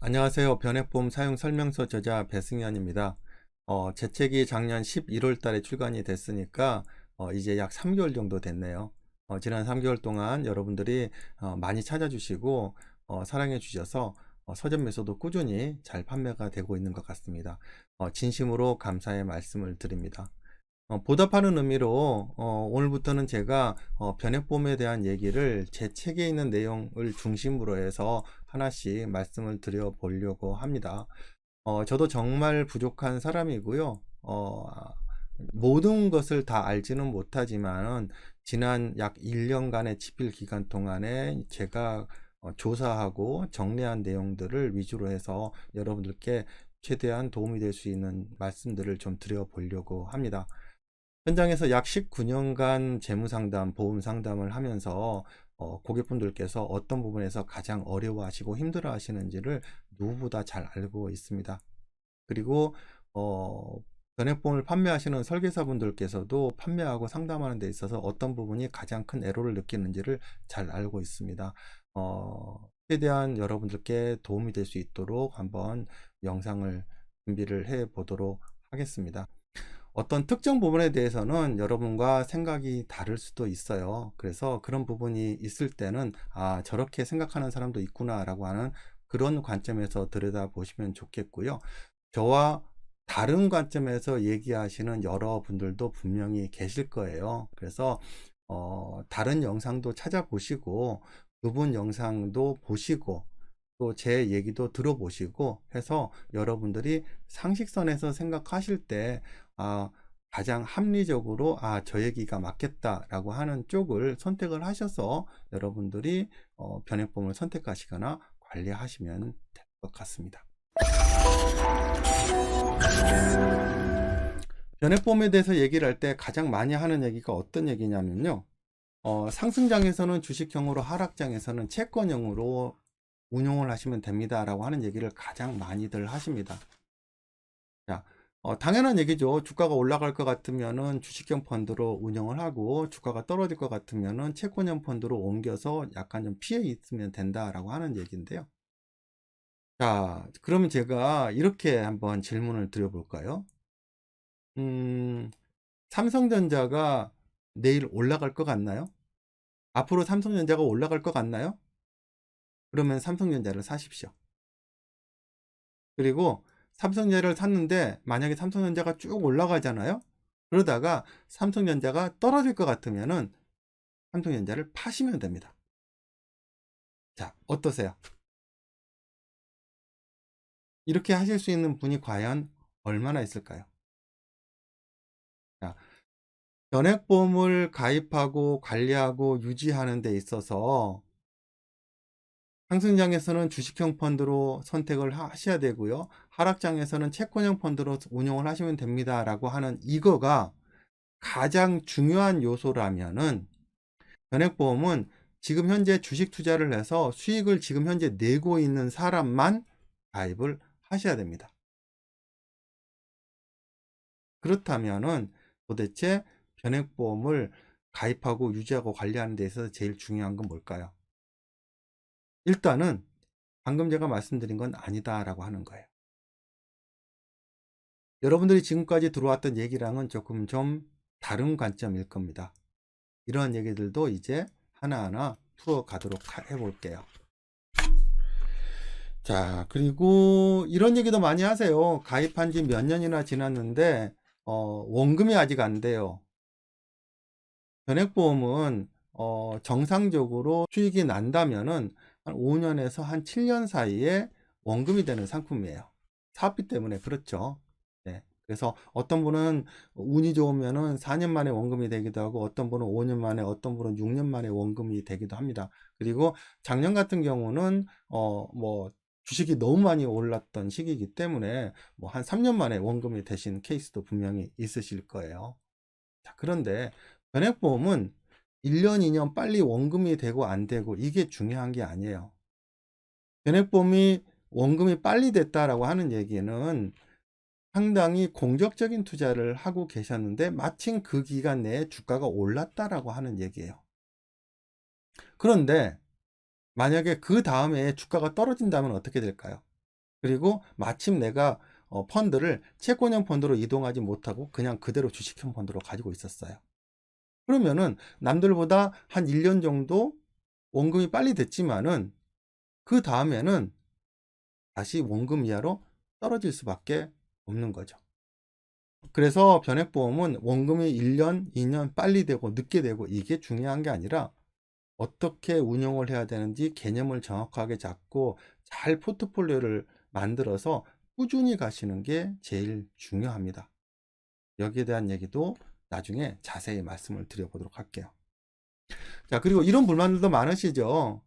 안녕하세요. 변액보험 사용 설명서 저자 배승현입니다. 제 책이 작년 11월 달에 출간이 됐으니까 이제 약 3개월 정도 됐네요. 지난 3개월 동안 여러분들이 많이 찾아주시고 사랑해 주셔서 서점에서도 꾸준히 잘 판매가 되고 있는 것 같습니다. 진심으로 감사의 말씀을 드립니다. 보답하는 의미로 오늘부터는 제가 변액보험에 대한 얘기를 제 책에 있는 내용을 중심으로 해서 하나씩 말씀을 드려 보려고 합니다. 저도 정말 부족한 사람이고요. 모든 것을 다 알지는 못하지만 지난 약 1년간의 집필 기간 동안에 제가 조사하고 정리한 내용들을 위주로 해서 여러분들께 최대한 도움이 될 수 있는 말씀들을 좀 드려 보려고 합니다. 현장에서 약 19년간 재무상담, 보험상담을 하면서 고객분들께서 어떤 부분에서 가장 어려워하시고 힘들어하시는지를 누구보다 잘 알고 있습니다. 그리고 변액보험을 판매하시는 설계사분들께서도 판매하고 상담하는 데 있어서 어떤 부분이 가장 큰 애로를 느끼는지를 잘 알고 있습니다. 최대한 여러분들께 도움이 될 수 있도록 한번 영상을 준비를 해 보도록 하겠습니다. 어떤 특정 부분에 대해서는 여러분과 생각이 다를 수도 있어요. 그래서 그런 부분이 있을 때는 저렇게 생각하는 사람도 있구나 라고 하는 그런 관점에서 들여다보시면 좋겠고요. 저와 다른 관점에서 얘기하시는 여러분들도 분명히 계실 거예요. 그래서 다른 영상도 찾아보시고 그분 영상도 보시고 또 제 얘기도 들어보시고 해서 여러분들이 상식선에서 생각하실 때 가장 합리적으로 저 얘기가 맞겠다라고 하는 쪽을 선택을 하셔서 여러분들이 변액보험을 선택하시거나 관리하시면 될 것 같습니다. 변액보험에 대해서 얘기를 할 때 가장 많이 하는 얘기가 어떤 얘기냐면요. 상승장에서는 주식형으로, 하락장에서는 채권형으로 운용을 하시면 됩니다 라고 하는 얘기를 가장 많이들 하십니다. 자, 당연한 얘기죠. 주가가 올라갈 것 같으면은 주식형 펀드로 운영을 하고, 주가가 떨어질 것 같으면은 채권형 펀드로 옮겨서 약간 좀 피해 있으면 된다라고 하는 얘기인데요. 자, 그러면 제가 이렇게 한번 질문을 드려볼까요? 삼성전자가 내일 올라갈 것 같나요? 앞으로 삼성전자가 올라갈 것 같나요? 그러면 삼성전자를 사십시오. 그리고 삼성전자를 샀는데 만약에 삼성전자가 쭉 올라가잖아요. 그러다가 삼성전자가 떨어질 것 같으면은 삼성전자를 파시면 됩니다. 자, 어떠세요? 이렇게 하실 수 있는 분이 과연 얼마나 있을까요? 자, 변액보험을 가입하고 관리하고 유지하는 데 있어서 상승장에서는 주식형 펀드로 선택을 하셔야 되고요. 하락장에서는 채권형 펀드로 운용을 하시면 됩니다 라고 하는 이거가 가장 중요한 요소라면은 변액보험은 지금 현재 주식 투자를 해서 수익을 지금 현재 내고 있는 사람만 가입을 하셔야 됩니다. 그렇다면은 도대체 변액보험을 가입하고 유지하고 관리하는 데 있어서 제일 중요한 건 뭘까요? 일단은 방금 제가 말씀드린 건 아니다라고 하는 거예요. 여러분들이 지금까지 들어왔던 얘기랑은 조금 좀 다른 관점일 겁니다. 이런 얘기들도 이제 하나하나 풀어가도록 해볼게요. 자, 그리고 이런 얘기도 많이 하세요. 가입한 지 몇 년이나 지났는데 원금이 아직 안 돼요. 변액보험은 정상적으로 수익이 난다면은 한 5년에서 한 7년 사이에 원금이 되는 상품이에요. 사업비 때문에 그렇죠. 네. 그래서 어떤 분은 운이 좋으면은 4년 만에 원금이 되기도 하고, 어떤 분은 5년 만에, 어떤 분은 6년 만에 원금이 되기도 합니다. 그리고 작년 같은 경우는 뭐 주식이 너무 많이 올랐던 시기이기 때문에 뭐 한 3년 만에 원금이 되신 케이스도 분명히 있으실 거예요. 자, 그런데 변액보험은 1년, 2년 빨리 원금이 되고 안 되고 이게 중요한 게 아니에요. 변액보험이 원금이 빨리 됐다라고 하는 얘기는 상당히 공격적인 투자를 하고 계셨는데 마침 그 기간 내에 주가가 올랐다라고 하는 얘기예요. 그런데 만약에 그 다음에 주가가 떨어진다면 어떻게 될까요? 그리고 마침 내가 펀드를 채권형 펀드로 이동하지 못하고 그냥 그대로 주식형 펀드로 가지고 있었어요. 그러면은 남들보다 한 1년 정도 원금이 빨리 됐지만은 그 다음에는 다시 원금 이하로 떨어질 수밖에 없는 거죠. 그래서 변액보험은 원금이 1년, 2년 빨리 되고 늦게 되고 이게 중요한 게 아니라 어떻게 운용을 해야 되는지 개념을 정확하게 잡고 잘 포트폴리오를 만들어서 꾸준히 가시는 게 제일 중요합니다. 여기에 대한 얘기도 나중에 자세히 말씀을 드려보도록 할게요. 자, 그리고 이런 불만들도 많으시죠.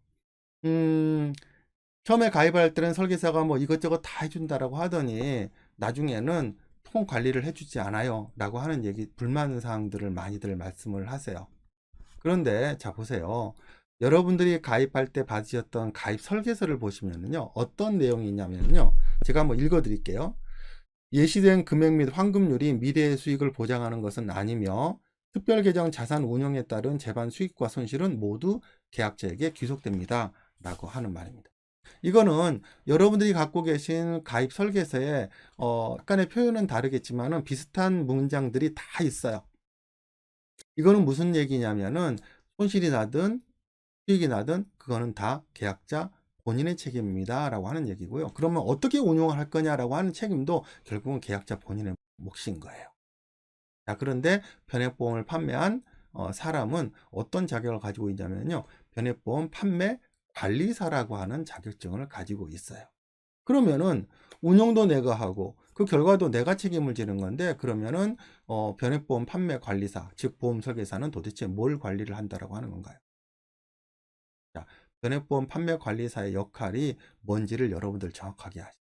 처음에 가입할 때는 설계사가 뭐 이것저것 다 해준다라고 하더니 나중에는 통 관리를 해주지 않아요 라고 하는 얘기, 불만 사항들을 많이들 말씀을 하세요. 그런데 자 보세요. 여러분들이 가입할 때 받으셨던 가입 설계서를 보시면요 어떤 내용이 있냐면요, 제가 한번 읽어 드릴게요. 예시된 금액 및 환급률이 미래의 수익을 보장하는 것은 아니며 특별 계정 자산 운용에 따른 재반 수익과 손실은 모두 계약자에게 귀속됩니다 라고 하는 말입니다. 이거는 여러분들이 갖고 계신 가입 설계서에 약간의 표현은 다르겠지만 비슷한 문장들이 다 있어요. 이거는 무슨 얘기냐면은 손실이 나든 수익이 나든 그거는 다 계약자 본인의 책임입니다 라고 하는 얘기고요. 그러면 어떻게 운용을 할 거냐라고 하는 책임도 결국은 계약자 본인의 몫인 거예요. 자, 그런데 변액보험을 판매한 사람은 어떤 자격을 가지고 있냐면요, 변액보험 판매 관리사라고 하는 자격증을 가지고 있어요. 그러면은 운영도 내가 하고 그 결과도 내가 책임을 지는 건데, 그러면은 변액보험 판매 관리사, 즉 보험 설계사는 도대체 뭘 관리를 한다라고 하는 건가요? 자, 변액보험 판매 관리사의 역할이 뭔지를 여러분들 정확하게 아시죠.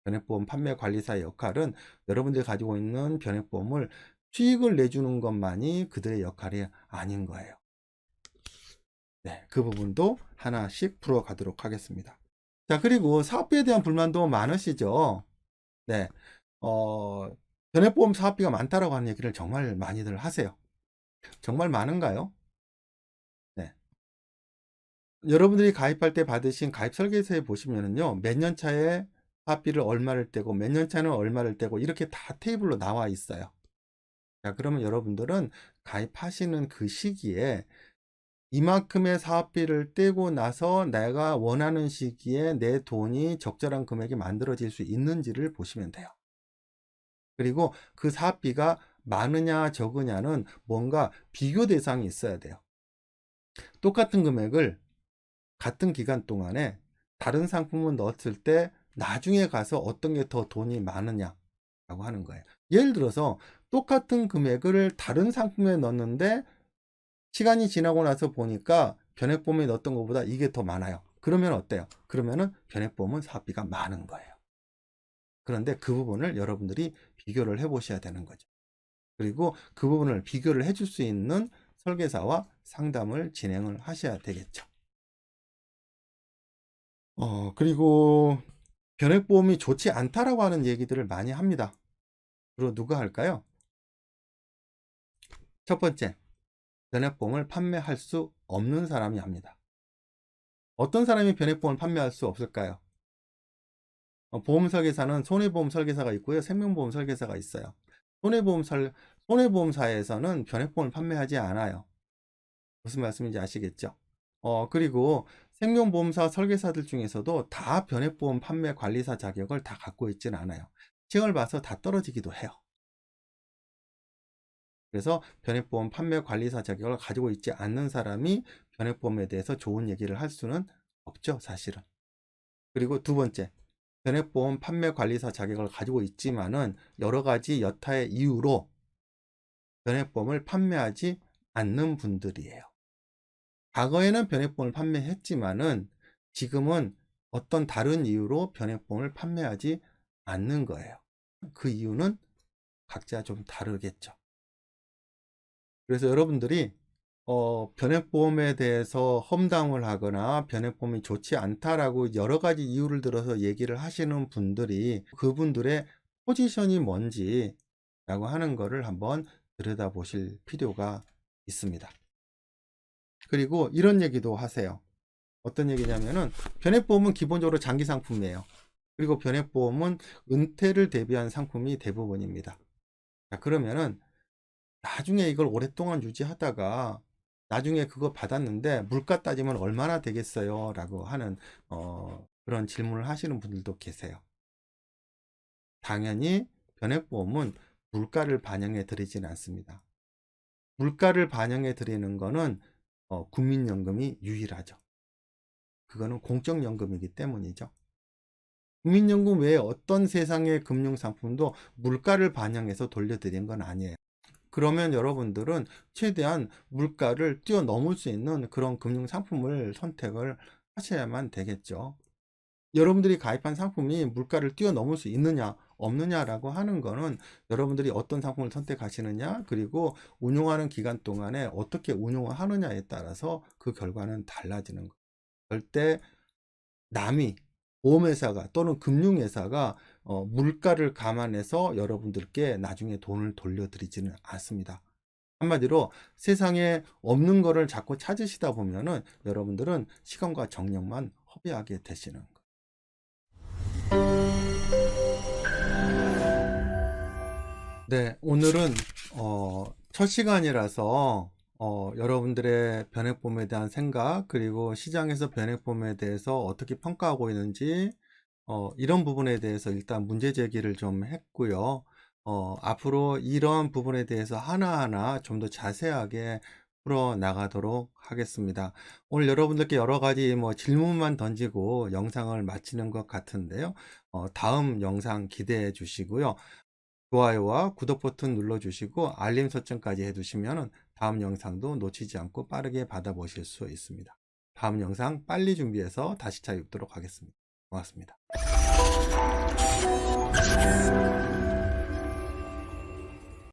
변액보험 판매 관리사의 역할은 여러분들이 가지고 있는 변액보험을 수익을 내주는 것만이 그들의 역할이 아닌 거예요. 네, 그 부분도 하나씩 풀어가도록 하겠습니다. 자, 그리고 사업비에 대한 불만도 많으시죠? 네, 변액보험 사업비가 많다라고 하는 얘기를 정말 많이들 하세요. 정말 많은가요? 네. 여러분들이 가입할 때 받으신 가입 설계서에 보시면은요, 몇 년 차에 사업비를 얼마를 떼고 몇 년 차는 얼마를 떼고 이렇게 다 테이블로 나와 있어요. 자, 그러면 여러분들은 가입하시는 그 시기에 이만큼의 사업비를 떼고 나서 내가 원하는 시기에 내 돈이 적절한 금액이 만들어질 수 있는지를 보시면 돼요. 그리고 그 사업비가 많으냐 적으냐는 뭔가 비교 대상이 있어야 돼요. 똑같은 금액을 같은 기간 동안에 다른 상품을 넣었을 때 나중에 가서 어떤 게 더 돈이 많으냐라고 하는 거예요. 예를 들어서 똑같은 금액을 다른 상품에 넣었는데 시간이 지나고 나서 보니까 변액보험에 넣었던 것보다 이게 더 많아요. 그러면 어때요? 그러면은 변액보험은 사업비가 많은 거예요. 그런데 그 부분을 여러분들이 비교를 해 보셔야 되는 거죠. 그리고 그 부분을 비교를 해줄 수 있는 설계사와 상담을 진행을 하셔야 되겠죠. 그리고 변액보험이 좋지 않다라고 하는 얘기들을 많이 합니다. 그리고 누가 할까요? 첫 번째, 변액보험을 판매할 수 없는 사람이 합니다. 어떤 사람이 변액보험을 판매할 수 없을까요? 보험 설계사는 손해보험 설계사가 있고요, 생명보험 설계사가 있어요. 손해보험사에서는 변액보험을 판매하지 않아요. 무슨 말씀인지 아시겠죠? 그리고 생명보험사 설계사들 중에서도 다 변액보험 판매 관리사 자격을 다 갖고 있지는 않아요. 시험을 봐서 다 떨어지기도 해요. 그래서 변액보험 판매 관리사 자격을 가지고 있지 않는 사람이 변액보험에 대해서 좋은 얘기를 할 수는 없죠, 사실은. 그리고 두 번째, 변액보험 판매 관리사 자격을 가지고 있지만은 여러 가지 여타의 이유로 변액보험을 판매하지 않는 분들이에요. 과거에는 변액보험을 판매했지만은 지금은 어떤 다른 이유로 변액보험을 판매하지 않는 거예요. 그 이유는 각자 좀 다르겠죠. 그래서 여러분들이 변액보험에 대해서 험담을 하거나 변액보험이 좋지 않다라고 여러 가지 이유를 들어서 얘기를 하시는 분들이 그분들의 포지션이 뭔지 라고 하는 거를 한번 들여다보실 필요가 있습니다. 그리고 이런 얘기도 하세요. 어떤 얘기냐면은 변액보험은 기본적으로 장기 상품이에요. 그리고 변액보험은 은퇴를 대비한 상품이 대부분입니다. 자, 그러면은 나중에 이걸 오랫동안 유지하다가 나중에 그거 받았는데 물가 따지면 얼마나 되겠어요? 라고 하는 그런 질문을 하시는 분들도 계세요. 당연히 변액보험은 물가를 반영해 드리지는 않습니다. 물가를 반영해 드리는 거는 국민연금이 유일하죠. 그거는 공적연금이기 때문이죠. 국민연금 외에 어떤 세상의 금융상품도 물가를 반영해서 돌려드린 건 아니에요. 그러면 여러분들은 최대한 물가를 뛰어넘을 수 있는 그런 금융상품을 선택을 하셔야만 되겠죠. 여러분들이 가입한 상품이 물가를 뛰어넘을 수 있느냐 없느냐라고 하는 거는 여러분들이 어떤 상품을 선택하시느냐, 그리고 운용하는 기간 동안에 어떻게 운용을 하느냐에 따라서 그 결과는 달라지는 거예요. 절대 남이, 보험회사가 또는 금융회사가 물가를 감안해서 여러분들께 나중에 돈을 돌려드리지는 않습니다. 한마디로 세상에 없는 거를 자꾸 찾으시다 보면은 여러분들은 시간과 정력만 허비하게 되시는 거예요. 네, 오늘은 첫 시간이라서 여러분들의 변액보험에 대한 생각, 그리고 시장에서 변액보험에 대해서 어떻게 평가하고 있는지 이런 부분에 대해서 일단 문제 제기를 좀 했고요. 앞으로 이런 부분에 대해서 하나하나 좀 더 자세하게 풀어 나가도록 하겠습니다. 오늘 여러분들께 여러 가지 뭐 질문만 던지고 영상을 마치는 것 같은데요. 다음 영상 기대해 주시고요. 좋아요와 구독 버튼 눌러주시고 알림 설정까지 해두시면 다음 영상도 놓치지 않고 빠르게 받아보실 수 있습니다. 다음 영상 빨리 준비해서 다시 찾아뵙도록 하겠습니다. 고맙습니다.